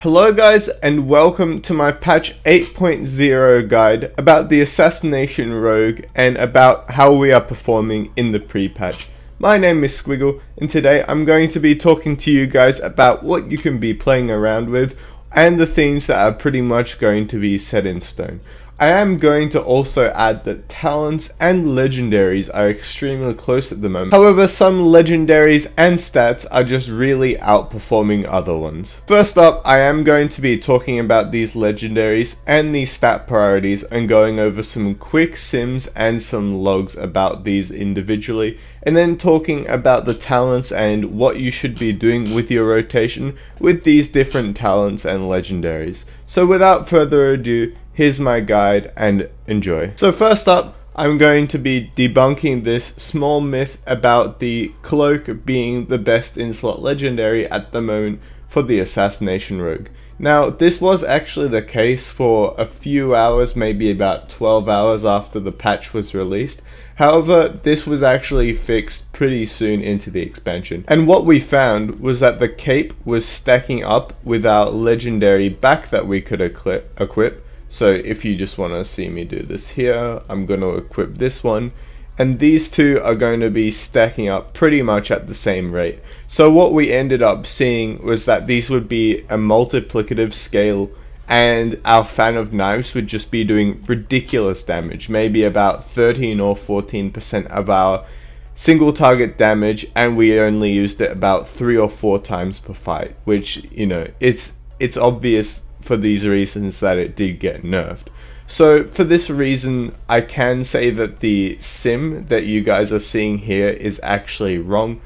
Hello guys, and welcome to my patch 8.0 guide about the Assassination Rogue and about how we are performing in the pre-patch. My name is Squiggle, and today I'm going to be talking to you guys about what you can be playing around with and the things that are pretty much going to be set in stone. I am going to also add that talents and legendaries are extremely close at the moment. However, some legendaries and stats are just really outperforming other ones. First up, I am going to be talking about these legendaries and these stat priorities and going over some quick sims and some logs about these individually, and then talking about the talents and what you should be doing with your rotation with these different talents and legendaries. So without further ado, here's my guide and enjoy. So first up, I'm going to be debunking this small myth about the cloak being the best in-slot legendary at the moment for the Assassination Rogue. Now, this was actually the case for a few hours, maybe about 12 hours after the patch was released. However, this was actually fixed pretty soon into the expansion. And what we found was that the cape was stacking up with our legendary back that we could equip. So if you just want to see me do this here, I'm going to equip this one, and these two are going to be stacking up pretty much at the same rate. So what we ended up seeing was that these would be a multiplicative scale, and our fan of knives would just be doing ridiculous damage, maybe about 13 or 14% of our single target damage, and we only used it about 3 or 4 times per fight, which, you know, it's obvious for these reasons that it did get nerfed. So for this reason, I can say that the sim that you guys are seeing here is actually wrong.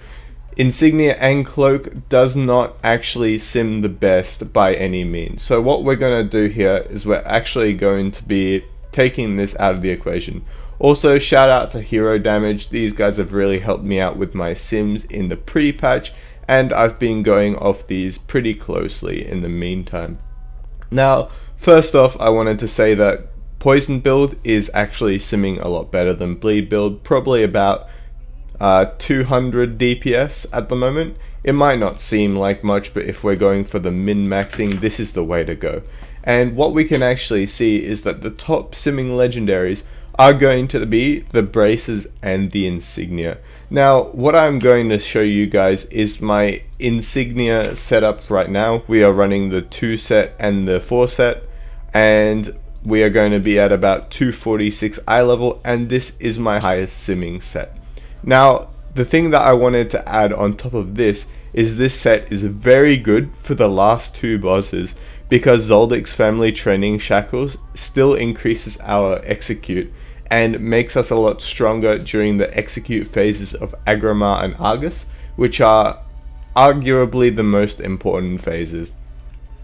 Insignia and Cloak does not actually sim the best by any means. So what we're going to do here is we're actually going to be taking this out of the equation. Also, shout out to Hero Damage. These guys have really helped me out with my sims in the pre-patch, and I've been going off these pretty closely in the meantime. Now, first off, I wanted to say that Poison build is actually simming a lot better than Bleed build, probably about 200 DPS at the moment. It might not seem like much, but if we're going for the min-maxing, this is the way to go. And what we can actually see is that the top simming legendaries are going to be the Braces and the Insignia. Now, what I'm going to show you guys is my Insignia setup right now. We are running the 2 set and the 4 set, and we are going to be at about 246 eye level, and this is my highest simming set. Now, the thing that I wanted to add on top of this is this set is very good for the last 2 bosses, because Zoldic's Family Training Shackles still increases our execute and makes us a lot stronger during the execute phases of Agramar and Argus, which are arguably the most important phases.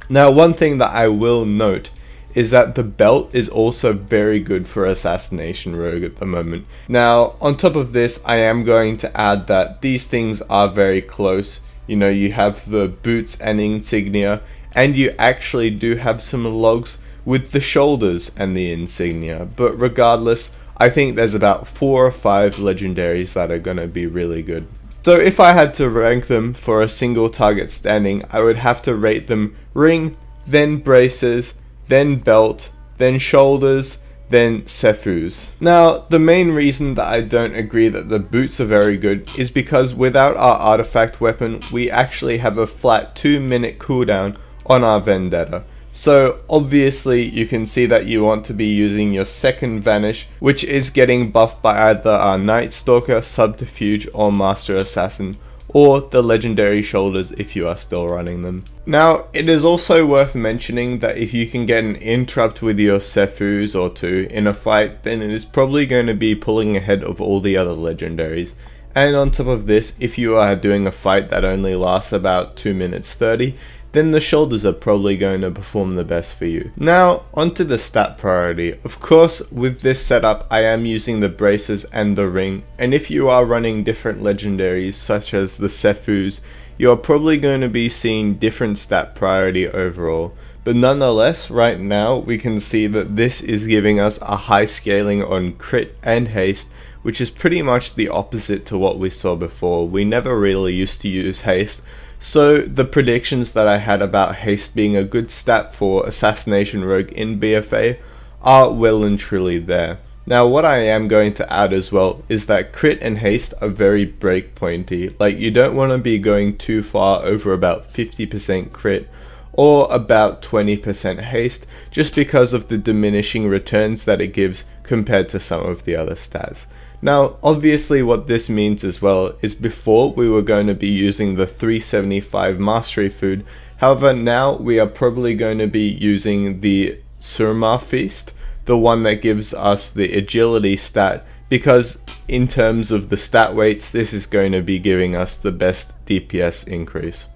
Now, one thing that I will note is that the belt is also very good for Assassination Rogue at the moment. Now, on top of this, I am going to add that these things are very close. You know, you have the boots and insignia, and you actually do have some logs with the shoulders and the insignia, but regardless, I think there's about 4 or 5 legendaries that are going to be really good. So if I had to rank them for a single target standing, I would have to rate them ring, then braces, then belt, then shoulders, then Sefus. Now, the main reason that I don't agree that the boots are very good is because without our artifact weapon, we actually have a flat 2-minute cooldown on our Vendetta. So obviously you can see that you want to be using your second Vanish, which is getting buffed by either our Night Stalker, Subterfuge, or Master Assassin, or the legendary shoulders if you are still running them. Now, it is also worth mentioning that if you can get an interrupt with your Sefus or 2 in a fight, then it is probably going to be pulling ahead of all the other legendaries. And on top of this, if you are doing a fight that only lasts about 2 minutes 30, then the shoulders are probably going to perform the best for you. Now, onto the stat priority. Of course, with this setup, I am using the braces and the ring, and if you are running different legendaries, such as the Sefus, you're probably going to be seeing different stat priority overall. But nonetheless, right now, we can see that this is giving us a high scaling on crit and haste, which is pretty much the opposite to what we saw before. We never really used to use haste, So the predictions that I had about haste being a good stat for Assassination Rogue in BFA are well and truly there. Now what I am going to add as well is that crit and haste are very breakpointy. Like, you don't want to be going too far over about 50% crit or about 20% haste, just because of the diminishing returns that it gives compared to some of the other stats. Now obviously what this means as well is before we were going to be using the 375 mastery food, however now we are probably going to be using the Surma feast, the one that gives us the agility stat, because in terms of the stat weights this is going to be giving us the best DPS increase.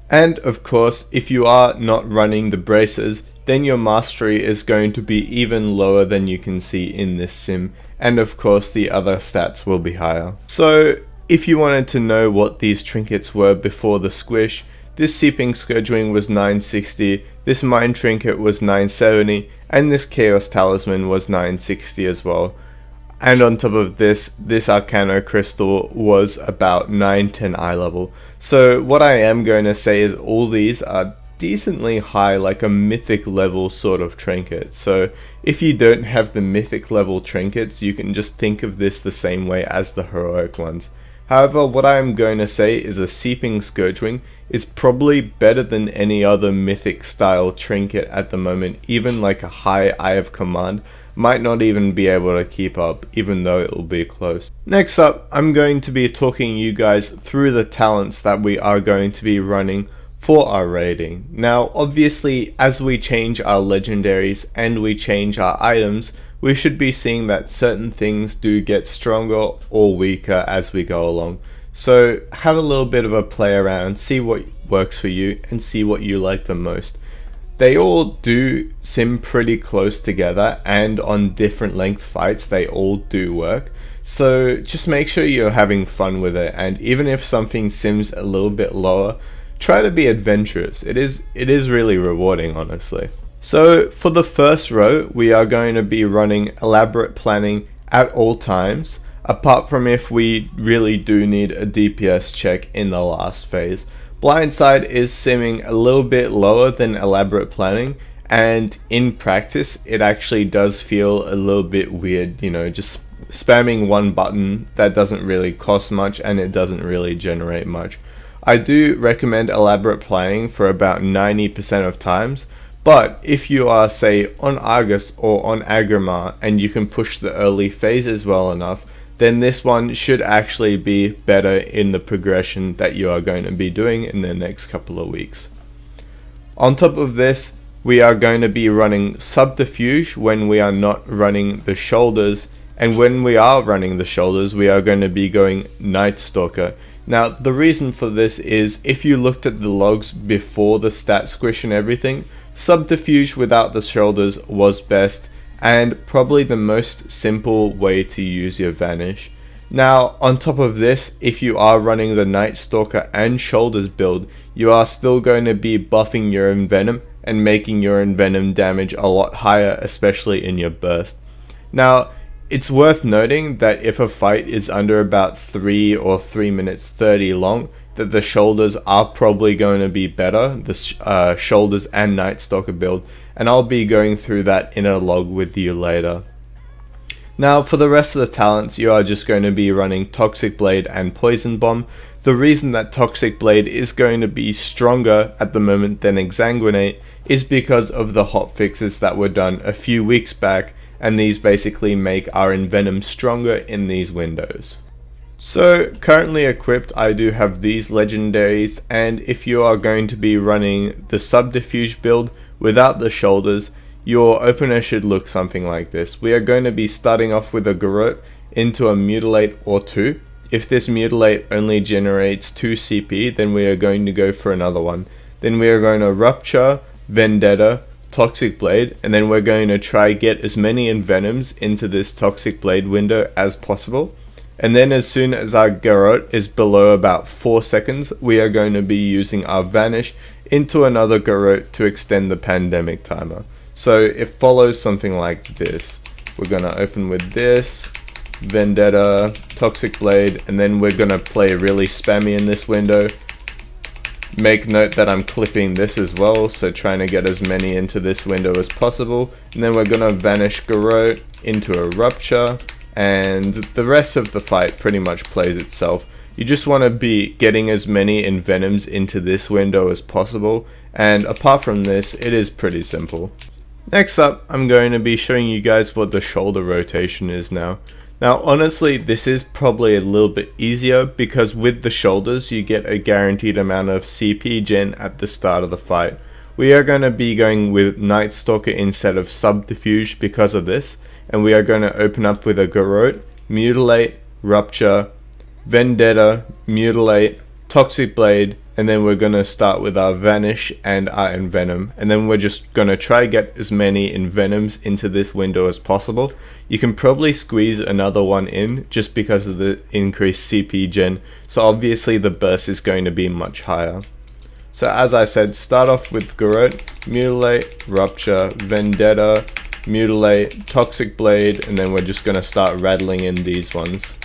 And of course if you are not running the braces, then your mastery is going to be even lower than you can see in this sim, and of course the other stats will be higher. So if you wanted to know what these trinkets were before the squish, this Seeping Scourgewing was 960, this Mind Trinket was 970, and this Chaos Talisman was 960 as well. And on top of this Arcano Crystal was about 910 eye level. So what I am going to say is all these are decently high, like a mythic level sort of trinket. So if you don't have the mythic level trinkets, you can just think of this the same way as the heroic ones. However, what I am going to say is a Seeping Scourgewing is probably better than any other mythic style trinket at the moment. Even like a high Eye of Command might not even be able to keep up, even though it will be close. Next up, I'm going to be talking you guys through the talents that we are going to be running for our raiding. Now obviously as we change our legendaries and we change our items, we should be seeing that certain things do get stronger or weaker as we go along. So have a little bit of a play around, see what works for you and see what you like the most. They all do sim pretty close together, and on different length fights they all do work. So just make sure you're having fun with it, and even if something sims a little bit lower, try to be adventurous. It is really rewarding, honestly. So for the first row, we are going to be running elaborate planning at all times, apart from if we really do need a DPS check in the last phase. Blindside is simming a little bit lower than elaborate planning, and in practice it actually does feel a little bit weird, you know, just spamming one button that doesn't really cost much and it doesn't really generate much. I do recommend elaborate planning for about 90% of times, but if you are, say, on Argus or on Agrimar and you can push the early phases well enough, then this one should actually be better in the progression that you are going to be doing in the next couple of weeks. On top of this, we are going to be running Subterfuge when we are not running the shoulders, and when we are running the shoulders, we are going to be going Night Stalker. Now the reason for this is, if you looked at the logs before the stat squish and everything, Subterfuge without the shoulders was best, and probably the most simple way to use your Vanish. Now on top of this, if you are running the Night Stalker and shoulders build, you are still going to be buffing your Envenom and making your Envenom damage a lot higher, especially in your burst. Now it's worth noting that if a fight is under about 3 or 3 minutes 30 long, that the shoulders are probably going to be better, the shoulders and Night Stalker build, and I'll be going through that in a log with you later. Now for the rest of the talents, you are just going to be running Toxic Blade and Poison Bomb. The reason that Toxic Blade is going to be stronger at the moment than Exsanguinate is because of the hotfixes that were done a few weeks back, and these basically make our Envenom stronger in these windows. So currently equipped, I do have these legendaries, and if you are going to be running the Subterfuge build without the shoulders, your opener should look something like this. We are going to be starting off with a Garrote into a Mutilate or 2. If this Mutilate only generates 2 CP, then we are going to go for another one. Then we are going to Rupture, Vendetta, Toxic Blade, and then we're going to try get as many Envenoms into this Toxic Blade window as possible. And then as soon as our Garrote is below about 4 seconds, we are going to be using our Vanish into another Garrote to extend the pandemic timer. So it follows something like this. We're going to open with this, Vendetta, Toxic Blade, and then we're going to play really spammy in this window. Make note that I'm clipping this as well, so trying to get as many into this window as possible. And then we're gonna vanish Garrote into a Rupture, and the rest of the fight pretty much plays itself. You just want to be getting as many Envenoms into this window as possible, and apart from this, it is pretty simple. Next up, I'm going to be showing you guys what the shoulder rotation is now. Now honestly, this is probably a little bit easier because with the shoulders you get a guaranteed amount of CP gen at the start of the fight. We are going to be going with Night Stalker instead of Subterfuge because of this, and we are going to open up with a Garrote, Mutilate, Rupture, Vendetta, Mutilate, Toxic Blade, and then we're going to start with our Vanish and our Envenom, and then we're just going to try get as many Envenoms into this window as possible. You can probably squeeze another one in just because of the increased CP gen, so obviously the burst is going to be much higher. So as I said, start off with Garrote, Mutilate, Rupture, Vendetta, Mutilate, Toxic Blade, and then we're just going to start rattling in these ones.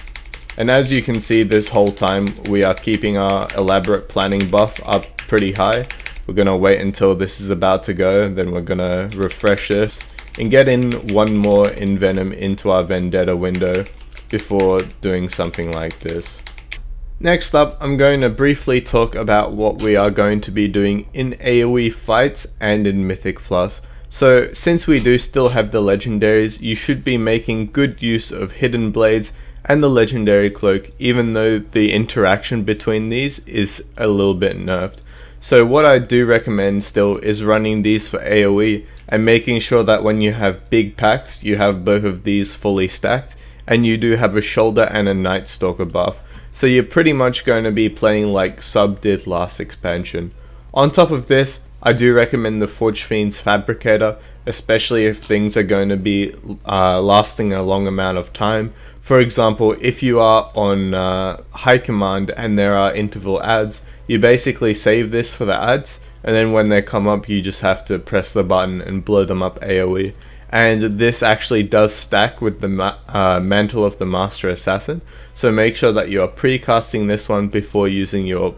And as you can see, this whole time we are keeping our elaborate planning buff up pretty high. We're going to wait until this is about to go, then we're going to refresh this and get in one more Envenom into our Vendetta window before doing something like this. Next up, I'm going to briefly talk about what we are going to be doing in AoE fights and in Mythic Plus. So since we do still have the legendaries, you should be making good use of Hidden Blades and the Legendary Cloak, even though the interaction between these is a little bit nerfed. So what I do recommend still is running these for AoE and making sure that when you have big packs, you have both of these fully stacked, and you do have a shoulder and a Night Stalker buff. So you're pretty much going to be playing like Sub did last expansion. On top of this, I do recommend the Forge Fiend's Fabricator, especially if things are going to be lasting a long amount of time. For example, if you are on high command and there are interval ads, you basically save this for the ads, and then when they come up you just have to press the button and blow them up AoE. And this actually does stack with the Mantle of the Master Assassin, so make sure that you are pre-casting this one before using your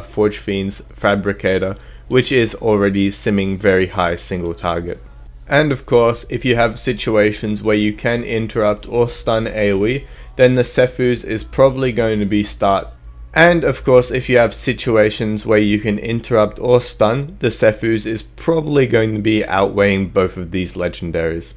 Forge Fiend's Fabricator, which is already simming very high single target. And of course, if you have situations where you can interrupt or stun AoE, then the Sephuz is probably going to be start. And of course, if you have situations where you can interrupt or stun, the Sephuz is probably going to be outweighing both of these legendaries.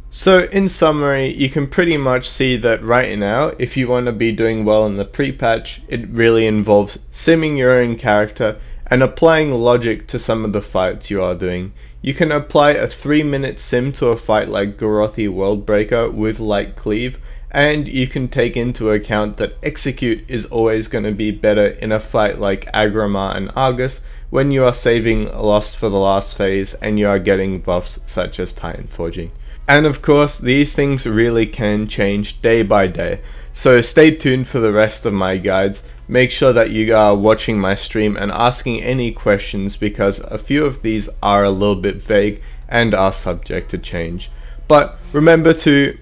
So in summary, you can pretty much see that right now, if you want to be doing well in the pre-patch, it really involves simming your own character and applying logic to some of the fights you are doing. You can apply a 3-minute sim to a fight like Gorothi Worldbreaker with Light Cleave, and you can take into account that Execute is always going to be better in a fight like Agramar and Argus when you are saving Lost for the last phase and you are getting buffs such as Titan Forging. And of course, these things really can change day by day, so stay tuned for the rest of my guides. Make sure that you are watching my stream and asking any questions, because a few of these are a little bit vague and are subject to change. But remember to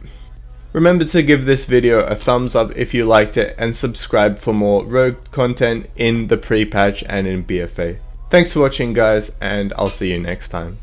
give this video a thumbs up if you liked it, and subscribe for more Rogue content in the pre-patch and in BFA. Thanks for watching guys, and I'll see you next time.